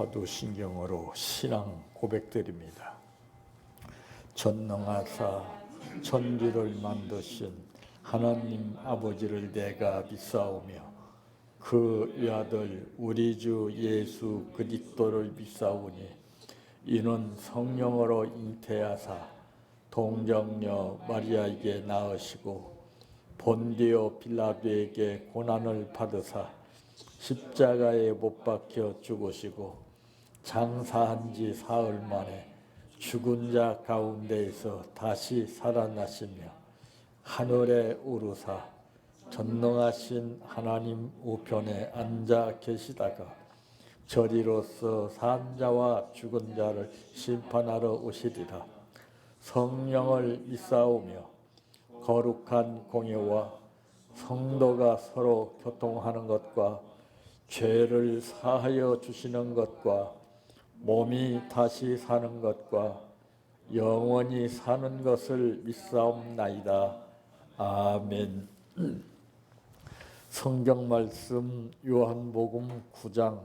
사도신경으로 신앙 고백드립니다. 전능하사 천지를 만드신 하나님 아버지를 내가 믿사오며 그 외아들 우리 주 예수 그리스도를 믿사오니 이는 성령으로 잉태하사 동정녀 마리아에게 낳으시고 본디오 빌라도에게 고난을 받으사 십자가에 못 박혀 죽으시고 장사한 지 사흘 만에 죽은 자 가운데에서 다시 살아나시며 하늘에 오르사 전능하신 하나님 우편에 앉아 계시다가 저리로서 산 자와 죽은 자를 심판하러 오시리라. 성령을 믿사오며 거룩한 공예와 성도가 서로 교통하는 것과 죄를 사하여 주시는 것과 몸이 다시 사는 것과 영원히 사는 것을 믿사옵나이다. 아멘. 성경 말씀 요한복음 9장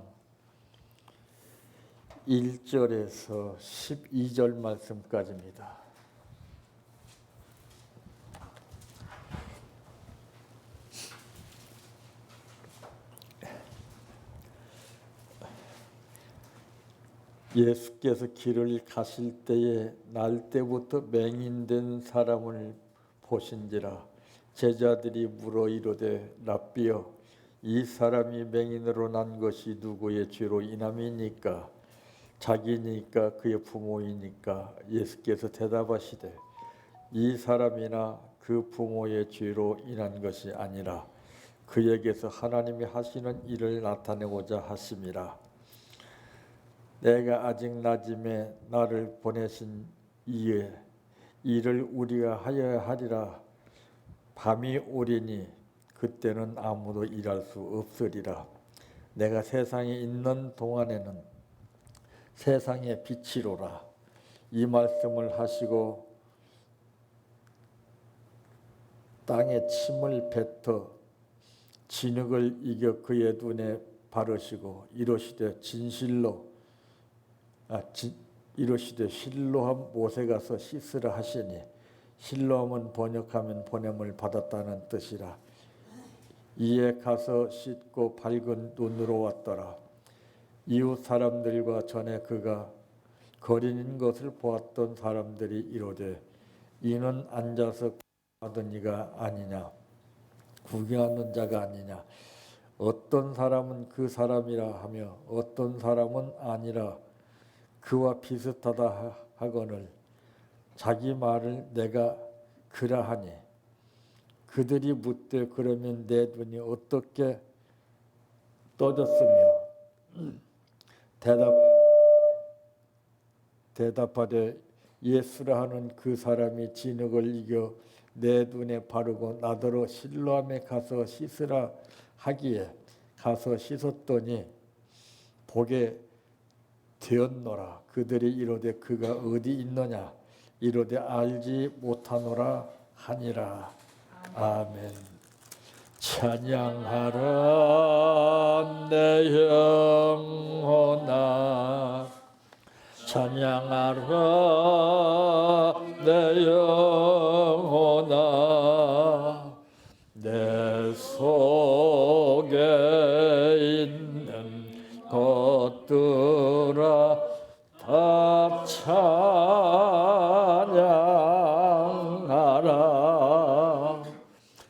1절에서 12절 말씀까지입니다. 예수께서 길을 가실 때에 날 때부터 맹인된 사람을 보신지라 제자들이 물어 이르되 랍비여 이 사람이 맹인으로 난 것이 누구의 죄로 인함이니까 자기니까 그의 부모이니까 예수께서 대답하시되 이 사람이나 그 부모의 죄로 인한 것이 아니라 그에게서 하나님이 하시는 일을 나타내고자 하심이라. 내가 아직 낮임에 나를 보내신 이에 일을 우리가 하여야 하리라. 밤이 오리니 그때는 아무도 일할 수 없으리라. 내가 세상에 있는 동안에는 세상의 빛이로라. 이 말씀을 하시고 땅에 침을 뱉어 진흙을 이겨 그의 눈에 바르시고 이르시되 이르시되 실로암 못에 가서 씻으라 하시니 실로암은 번역하면 보냄을 받았다는 뜻이라. 이에 가서 씻고 밝은 눈으로 왔더라. 이웃 사람들과 전에 그가 거리는 것을 보았던 사람들이 이르되 이는 앉아서 구경하던 이가 아니냐 구경하는 자가 아니냐. 어떤 사람은 그 사람이라 하며 어떤 사람은 아니라 그와 비슷하다 하거늘 자기 말을 내가 그라하니 그들이 묻되 그러면 내 눈이 어떻게 떠졌으며 대답하되 예수라 하는 그 사람이 진흙을 이겨 내 눈에 바르고 나더러 실로암에 가서 씻으라 하기에 가서 씻었더니 보게 되었노라. 그들이 이르되 그가 어디 있느냐 이르되 알지 못하노라 하니라. 아멘. 찬양하라 내 영혼아 찬양하라 내 영혼아 내 속에 있는 것들아 다 찬양하라.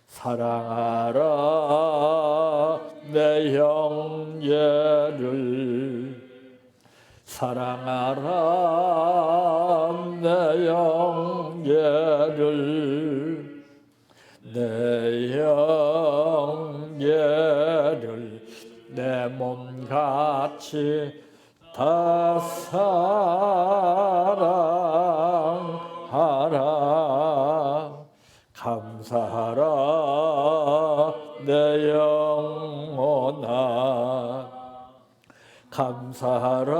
사랑하라 내 형제를 사랑하라 내 형제를 내 형제를 내 몸같이 다 사랑하라. 감사하라 내 영혼아 감사하라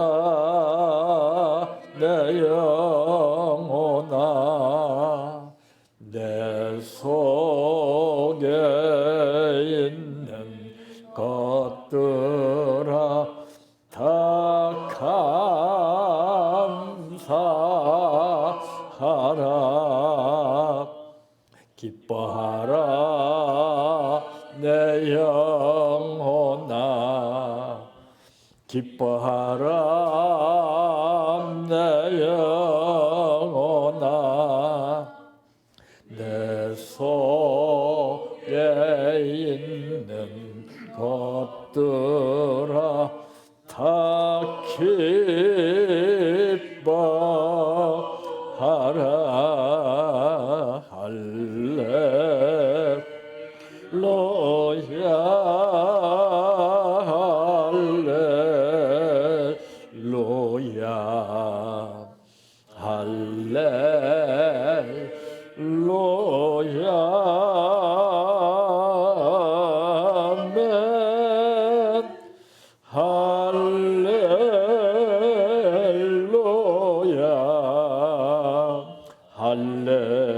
내 영혼아 내 속에 있는 것들아 다 기뻐하라 내 영혼아 내 속에 있는 것들아 다 기뻐하라 할렐루야 할렐루야 아멘 할렐루야 할렐루야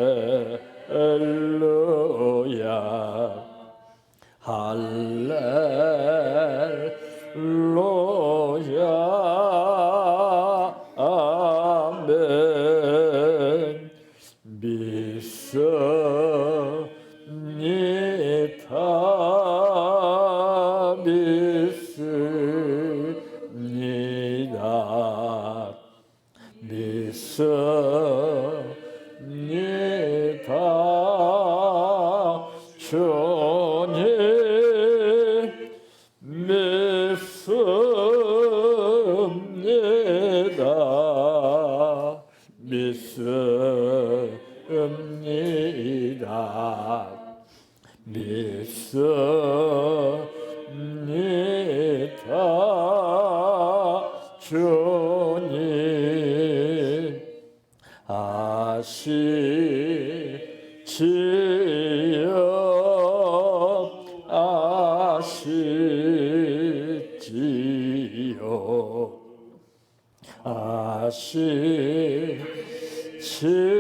할렐루야 아멘 믿습니다 믿습니다 믿습니다 주님 믿습니다 믿습니다 믿습니다 주님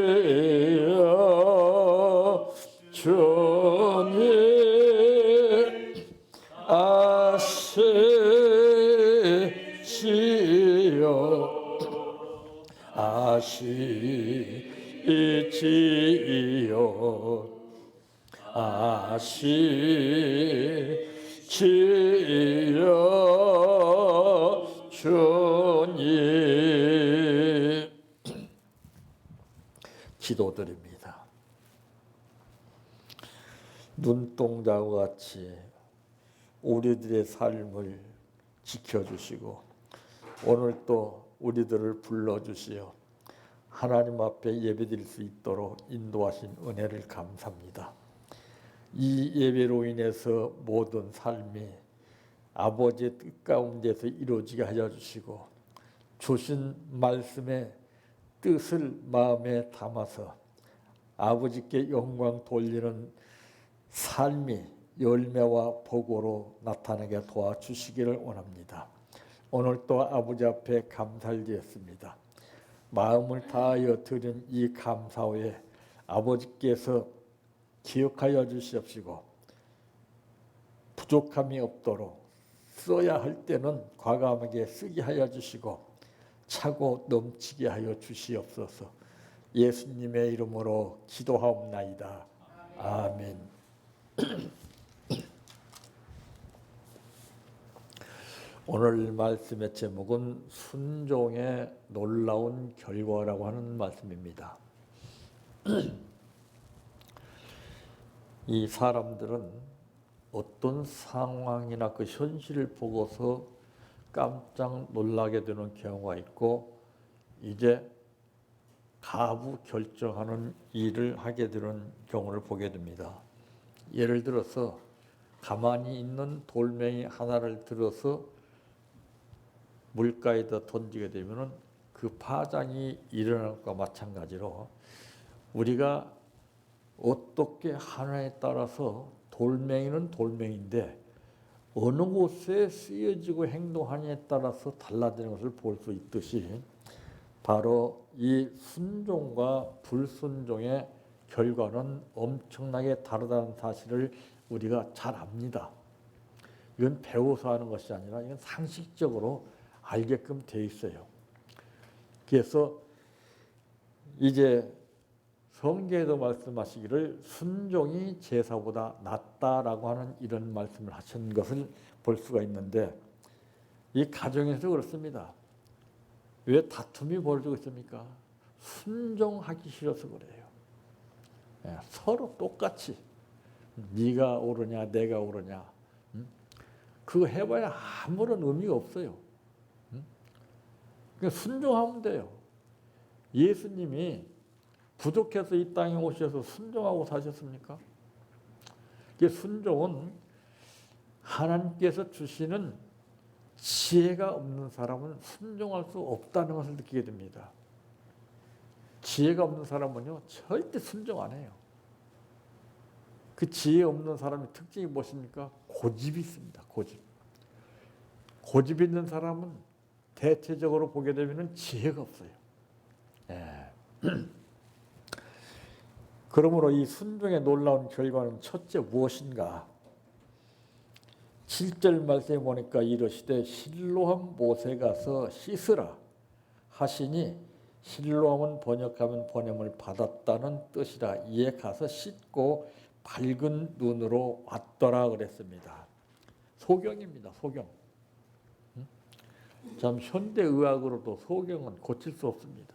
아시지요 주님 아시지요 아시지요 아시지요 주님 기도드립니다. 눈동자와 같이 우리들의 삶을 지켜주시고 오늘 또 우리들을 불러주시어 하나님 앞에 예배드릴 수 있도록 인도하신 은혜를 감사합니다. 이 예배로 인해서 모든 삶이 아버지의 뜻 가운데서 이루어지게 하여 주시고 주신 말씀의 뜻을 마음에 담아서 아버지께 영광 돌리는 삶이 열매와 복으로 나타나게 도와주시기를 원합니다. 오늘 또 아버지 앞에 감사를 드렸습니다. 마음을 다하여 드린 이 감사후에 아버지께서 기억하여 주시옵시고 부족함이 없도록 써야 할 때는 과감하게 쓰게 하여 주시고 차고 넘치게 하여 주시옵소서. 예수님의 이름으로 기도하옵나이다. 아멘. 오늘 말씀의 제목은 순종의 놀라운 결과라고 하는 말씀입니다. 이 사람들은 어떤 상황이나 그 현실을 보고서 깜짝 놀라게 되는 경우가 있고 이제 가부 결정하는 일을 하게 되는 경우를 보게 됩니다. 예를 들어서 가만히 있는 돌멩이 하나를 들어서 물가에다 던지게 되면 그 파장이 일어날 것과 마찬가지로 우리가 어떻게 하느냐에 따라서 돌멩이는 돌멩이인데 어느 곳에 쓰여지고 행동하느냐에 따라서 달라지는 것을 볼 수 있듯이 바로 이 순종과 불순종의 결과는 엄청나게 다르다는 사실을 우리가 잘 압니다. 이건 배워서 하는 것이 아니라 이건 상식적으로 알게끔 돼 있어요. 그래서 이제 성경에도 말씀하시기를 순종이 제사보다 낫다라고 하는 이런 말씀을 하신 것을 볼 수가 있는데 이 가정에서 그렇습니다. 왜 다툼이 벌어지고 있습니까? 순종하기 싫어서 그래요. 서로 똑같이 네가 옳으냐 내가 옳으냐 그거 해봐야 아무런 의미가 없어요. 그러니까 순종하면 돼요. 예수님이 부족해서 이 땅에 오셔서 순종하고 사셨습니까? 순종은 하나님께서 주시는 지혜가 없는 사람은 순종할 수 없다는 것을 느끼게 됩니다. 지혜가 없는 사람은요 절대 순종 안 해요. 그 지혜 없는 사람의 특징이 무엇입니까? 고집이 있습니다. 고집 있는 사람은 대체적으로 보게 되면 지혜가 없어요. 그러므로 이 순종의 놀라운 결과는 첫째 무엇인가? 7절 말씀에 보니까 이르시되 실로암 못에 가서 씻으라 하시니 실로암은 번역하면 번영을 받았다는 뜻이라. 이에 가서 씻고 밝은 눈으로 왔더라 그랬습니다. 소경입니다. 소경. 참 현대의학으로도 소경은 고칠 수 없습니다.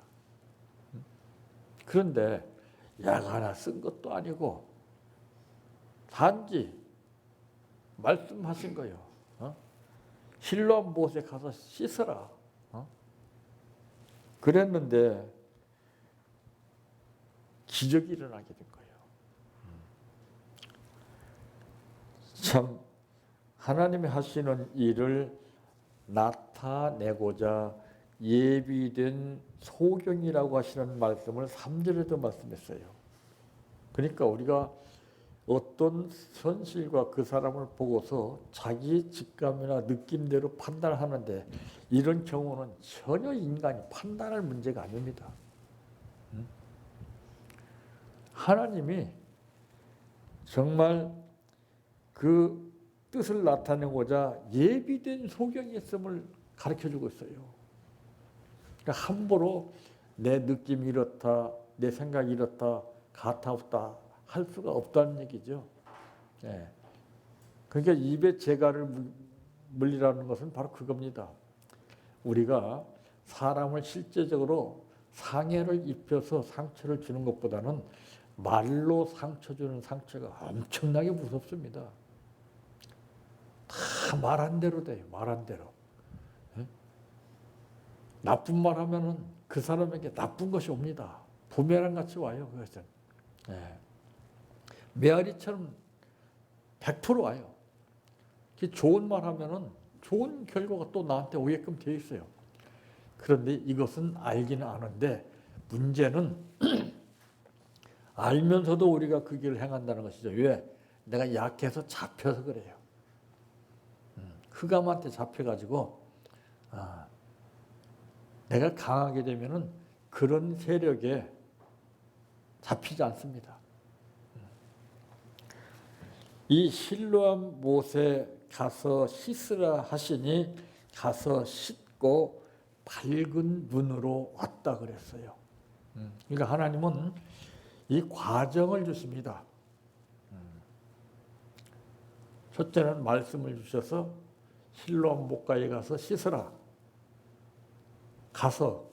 그런데 약 하나 쓴 것도 아니고 단지 말씀하신 거예요. 실로암 못에 가서 씻어라. 그랬는데 기적이 일어나게 된 거예요. 참 하나님이 하시는 일을 나타내고자 예비된 소경이라고 하시는 말씀을 3절에도 말씀했어요. 그러니까 우리가 어떤 현실과 그 사람을 보고서 자기 직감이나 느낌대로 판단하는데 이런 경우는 전혀 인간이 판단할 문제가 아닙니다. 하나님이 정말 그 뜻을 나타내고자 예비된 소경이 있음을 가르쳐주고 있어요. 그러니까 함부로 내 느낌이 이렇다, 내 생각이 이렇다, 가타없다 할 수가 없다는 얘기죠. 그러니까 입에 재갈을 물리라는 것은 바로 그겁니다. 우리가 사람을 실제적으로 상해를 입혀서 상처를 주는 것보다는 말로 상처 주는 상처가 엄청나게 무섭습니다. 다 말한 대로 돼요. 말한 대로. 나쁜 말 하면은 그 사람에게 나쁜 것이 옵니다. 부메랑 같이 와요. 그것은. 메아리처럼 100% 와요. 좋은 말 하면은 좋은 결과가 또 나한테 오게끔 되어 있어요. 그런데 이것은 알기는 아는데 문제는 알면서도 우리가 그 길을 행한다는 것이죠. 왜? 내가 약해서 잡혀서 그래요. 흑암한테 잡혀가지고 내가 강하게 되면은 그런 세력에 잡히지 않습니다. 이 실로암 못에 가서 씻으라 하시니 가서 씻고 밝은 눈으로 왔다 그랬어요. 그러니까 하나님은 이 과정을 주십니다. 첫째는 말씀을 주셔서 실로암 못가에 가서 씻으라. 가서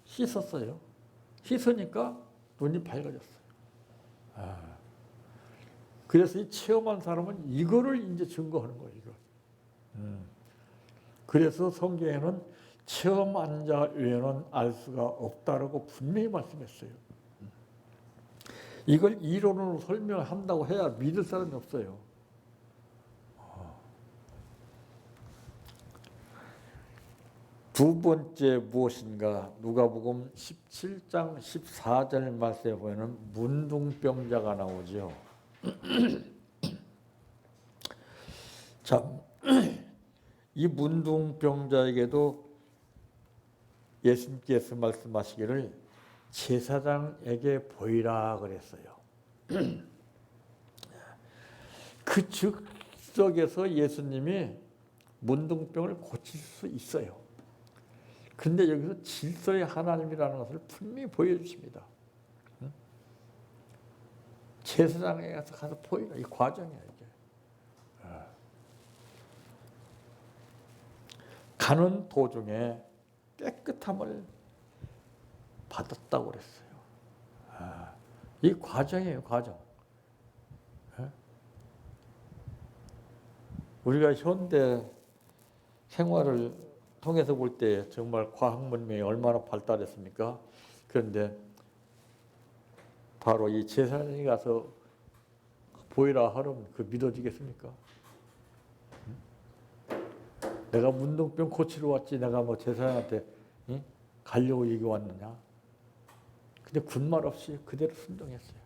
씻었어요. 씻으니까 눈이 밝아졌어요. 그래서 이 체험한 사람은 이거를 이제 증거하는 거예요. 이거. 그래서 성경에는 체험한 자 외에는 알 수가 없다라고 분명히 말씀했어요. 이걸 이론으로 설명한다고 해야 믿을 사람이 없어요. 두 번째 무엇인가? 누가복음 17장 14절 말씀에 보면 문둥병자가 나오죠. 참, 이 문둥병자에게도 예수님께서 말씀하시기를 제사장에게 보이라 그랬어요. 그 즉석에서 예수님이 문둥병을 고칠 수 있어요. 근데 여기서 질서의 하나님이라는 것을 분명히 보여주십니다. 제사장에 가서 보이라. 이 과정이야, 이게. 가는 도중에 깨끗함을 받았다고 그랬어요. 이 과정이에요, 과정. 우리가 현대 생활을 통해서 볼 때 정말 과학 문명이 얼마나 발달했습니까? 그런데 바로 이 제사장이 가서 보이라 하면 그 믿어지겠습니까? 내가 문둥병 고치러 왔지 내가 뭐 제사장한테 가려고 얘기 왔느냐? 근데 군말 없이 그대로 순종했어요.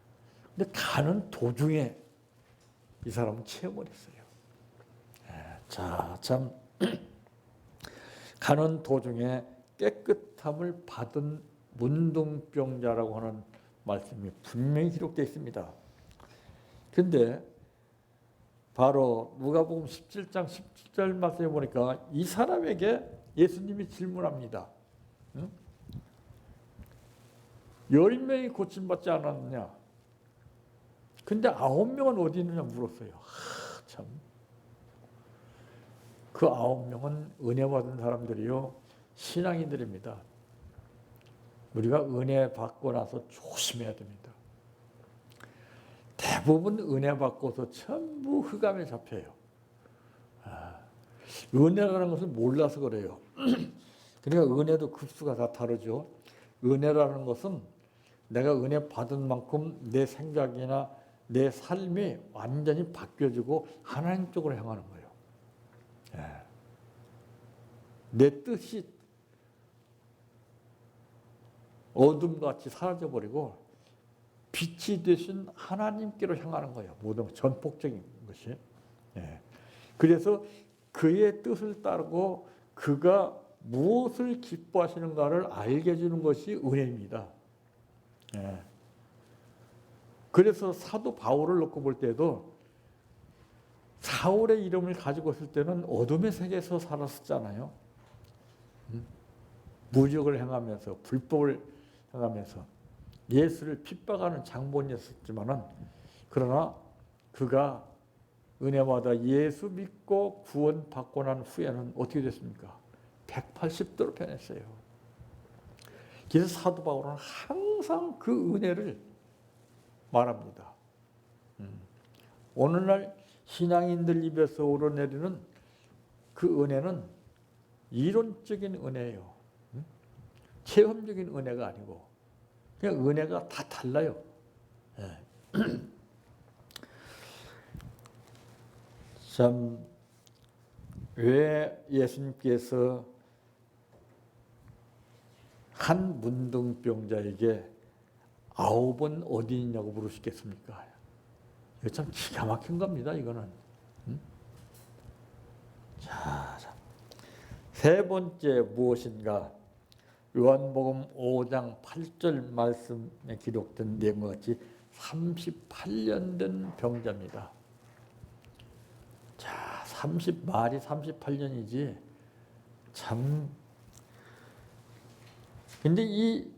근데 가는 도중에 이 사람은 체험을 했어요. 자, 참 가는 도중에 깨끗함을 받은 문둥병자라고 하는 말씀이 분명히 기록되어 있습니다. 그런데 바로 누가복음 17장 17절 말씀에 보니까 이 사람에게 예수님이 질문합니다. 10명이 고침받지 않았느냐? 근데 9명은 어디 있느냐 물었어요. 참. 그 9명은 은혜 받은 사람들이요. 신앙인들입니다. 우리가 은혜 받고 나서 조심해야 됩니다. 대부분 은혜 받고서 전부 흑암에 잡혀요. 은혜라는 것을 몰라서 그래요. 그러니까 은혜도 급수가 다 다르죠. 은혜라는 것은 내가 은혜 받은 만큼 내 생각이나 내 삶이 완전히 바뀌어지고 하나님 쪽으로 향하는 거예요. 내 뜻이 어둠같이 사라져버리고 빛이 되신 하나님께로 향하는 거예요. 모든 전폭적인 것이. 그래서 그의 뜻을 따르고 그가 무엇을 기뻐하시는가를 알게 해주는 것이 은혜입니다. 그래서 사도 바울을 놓고 볼 때도 사울의 이름을 가지고 있을 때는 어둠의 세계에서 살았었잖아요. 무적을 행하면서 불법을 행하면서 예수를 핍박하는 장본이었지만은 그러나 그가 은혜마다 예수 믿고 구원받고 난 후에는 어떻게 됐습니까? 180도로 변했어요. 그래서 사도 바울은 항상 그 은혜를 말합니다. 오늘날 신앙인들 입에서 오르내리는 그 은혜는 이론적인 은혜예요. 체험적인 은혜가 아니고 그냥 은혜가 다 달라요. 참 왜 예수님께서 한 문둥병자에게 9번 어디 있냐고 물으시겠습니까? 이거 참 기가 막힌 겁니다. 이거는. 자, 세 번째 무엇인가? 요한복음 5장 8절 말씀에 기록된 내용과 같이 38년 된 병자입니다. 자, 말이 38년이지 참. 근데 이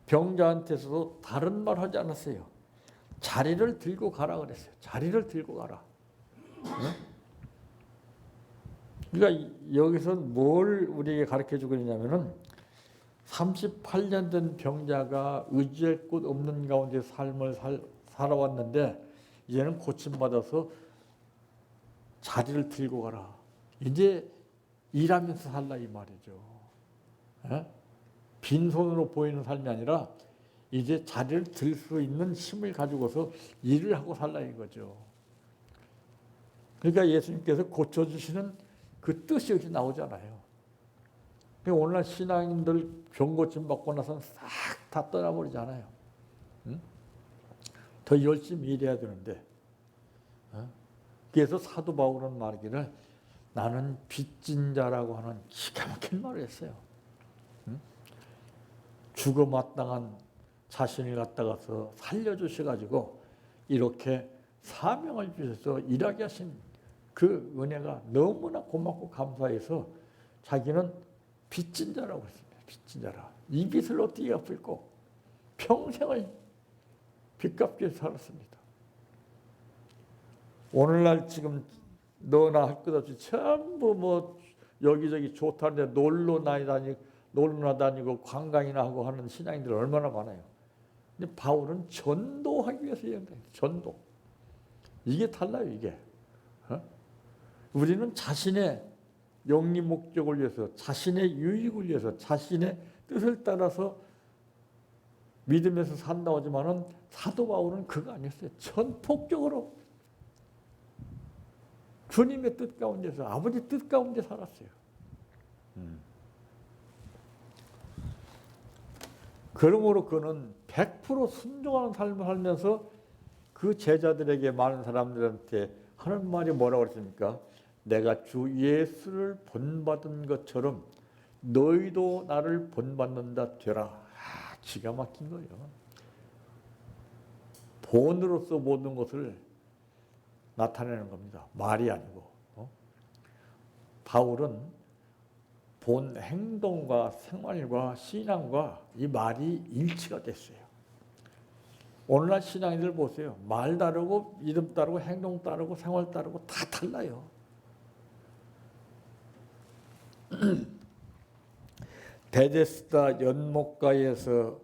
병자한테서도 다른 말 하지 않았어요. 자리를 들고 가라 그랬어요. 자리를 들고 가라. 그러니까 여기서 뭘 우리에게 가르쳐 주고 있냐면은 38년 된 병자가 의지할 곳 없는 가운데 삶을 살아왔는데 이제는 고침받아서 자리를 들고 가라. 이제 일하면서 살라 이 말이죠. 빈손으로 보이는 삶이 아니라 이제 자리를 들 수 있는 힘을 가지고서 일을 하고 살라 이거죠. 그러니까 예수님께서 고쳐주시는 그 뜻이 여기 나오잖아요. 그러니까 오늘날 신앙인들 병 고침 받고 나서는 싹 다 떠나버리잖아요. 더 열심히 일해야 되는데. 그래서 사도 바울은 말하기를 나는 빚진 자라고 하는 기가 막힌 말을 했어요. 죽어 마땅한 자신을 갖다가서 살려주셔가지고 이렇게 사명을 주셔서 일하게 하신 그 은혜가 너무나 고맙고 감사해서 자기는 빚진 자라고 했습니다. 빚진 자라. 이 빚을 어떻게 갚을꼬? 평생을 빚갚게 살았습니다. 오늘날 지금 너나 할 것 없이 전부 뭐 여기저기 좋다는데 놀러나 다니고 관광이나 하고 하는 신앙인들 얼마나 많아요. 근데 바울은 전도하기 위해서 여행다. 전도. 이게 달라요, 이게. 우리는 자신의 영리 목적을 위해서, 자신의 유익을 위해서, 자신의 뜻을 따라서 믿으면서 산다고 하지만은 사도 바울은 그거 아니었어요. 전폭적으로 주님의 뜻 가운데서, 아버지 뜻 가운데 살았어요. 그러므로 그는 100% 순종하는 삶을 살면서 그 제자들에게, 많은 사람들한테 하는 말이 뭐라고 그랬습니까? 내가 주 예수를 본받은 것처럼 너희도 나를 본받는다 되라. 기가 막힌 거예요. 본으로서 모든 것을 나타내는 겁니다. 말이 아니고. 바울은 본 행동과 생활과 신앙과 이 말이 일치가 됐어요. 오늘날 신앙인들 보세요. 말 다르고 믿음 다르고 행동 다르고 생활 다르고 다 달라요. 베데스다 연못가에서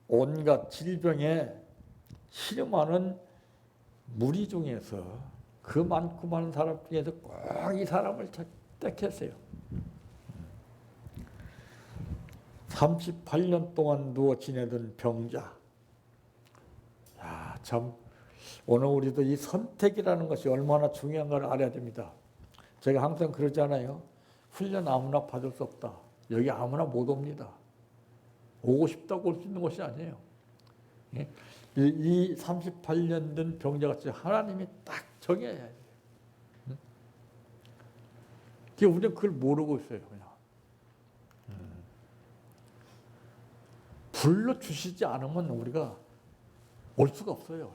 온갖 질병에 실험하는 무리 중에서 그 많고 많은 사람 중에서 꼭 이 사람을 택했어요. 38년 동안 누워 지내던 병자. 야, 참 오늘 우리도 이 선택이라는 것이 얼마나 중요한가를 알아야 됩니다. 제가 항상 그러잖아요. 훈련 아무나 받을 수 없다. 여기 아무나 못 옵니다. 오고 싶다고 올 수 있는 것이 아니에요. 이 38년 된 병자같이 하나님이 딱 정해야 해요. 우리는 그걸 모르고 있어요. 그냥. 불러주시지 않으면 우리가 올 수가 없어요.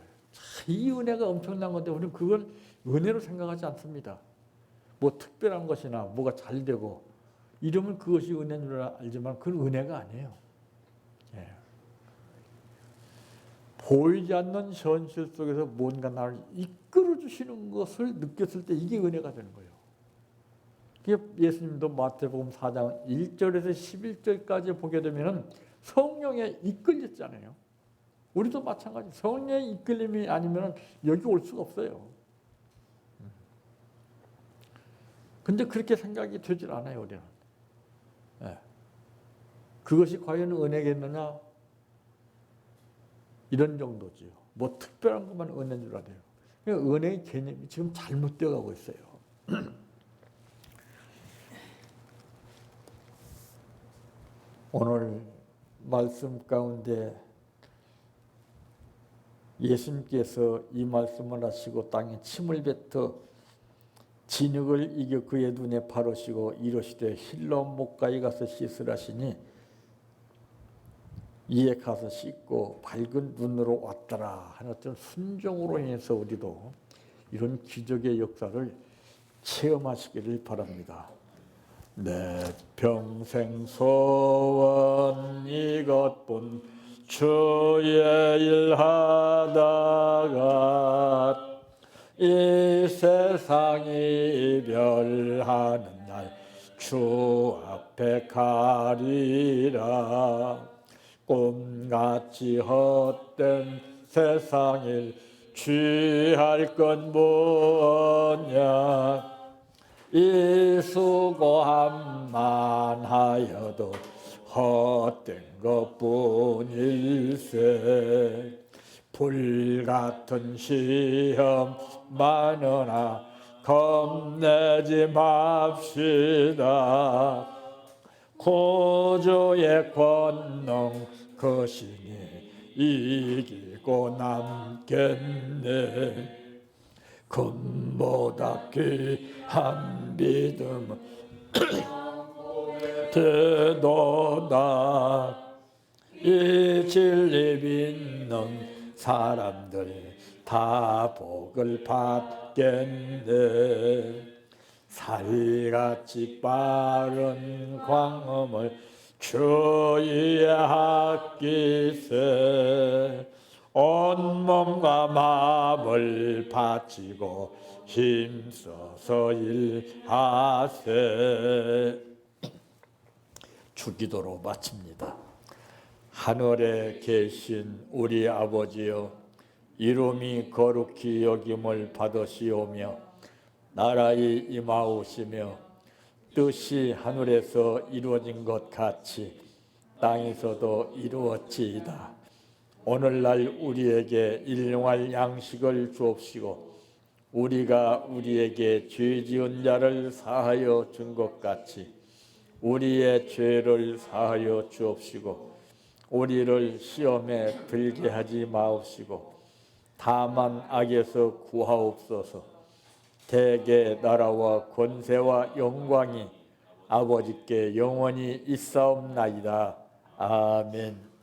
이 은혜가 엄청난 건데 우리는 그걸 은혜로 생각하지 않습니다. 뭐 특별한 것이나 뭐가 잘 되고 이러면 그것이 은혜인 줄 알지만 그건 은혜가 아니에요. 예. 보이지 않는 현실 속에서 뭔가 나를 이끌어 주시는 것을 느꼈을 때 이게 은혜가 되는 거예요. 예수님도 마태복음 4장 1절에서 11절까지 보게 되면 성령에 이끌렸잖아요. 우리도 마찬가지. 성령의 이끌림이 아니면 여기 올 수가 없어요. 근데 그렇게 생각이 되질 않아요, 우리는. 네. 그것이 과연 은혜겠느냐? 이런 정도지요. 뭐 특별한 것만 은혜인 줄 알아요. 그러니까 은혜의 개념이 지금 잘못되어 가고 있어요. 오늘 말씀 가운데 예수님께서 이 말씀을 하시고 땅에 침을 뱉어 진흙을 이겨 그의 눈에 바르시고 이르시되 실로암 못가에 가서 씻으라 하시니 이에 가서 씻고 밝은 눈으로 왔더라 하는 어떤 순종으로 인해서 우리도 이런 기적의 역사를 체험하시기를 바랍니다. 내 평생 소원 이것뿐 주의 일하다가 이 세상 이별하는 날 주 앞에 가리라. 꿈같이 헛된 세상일 취할 건 뭐냐. 이 수고함만 하여도 헛된 것뿐일세. 불같은 시험 많으나 겁내지 맙시다. 구주의 권능 거시니 이기고 남겠네. 금보다 귀한 믿음은 되도다. 이 진리 믿는 사람들 다 복을 받겠네. 살같이 빠른 광음을 주의 학기세. 온몸과 마음을 바치고 힘써서 일하세. 주기도로 마칩니다. 하늘에 계신 우리 아버지여, 이름이 거룩히 여김을 받으시오며 나라의 임하오시며 뜻이 하늘에서 이루어진 것 같이 땅에서도 이루어지이다. 오늘날 우리에게 일용할 양식을 주옵시고 우리가 우리에게 죄 지은 자를 사하여 준 것 같이 우리의 죄를 사하여 주옵시고 우리를 시험에 들게 하지 마옵시고 다만 악에서 구하옵소서. 대개 나라와 권세와 영광이 아버지께 영원히 있사옵나이다. 아멘.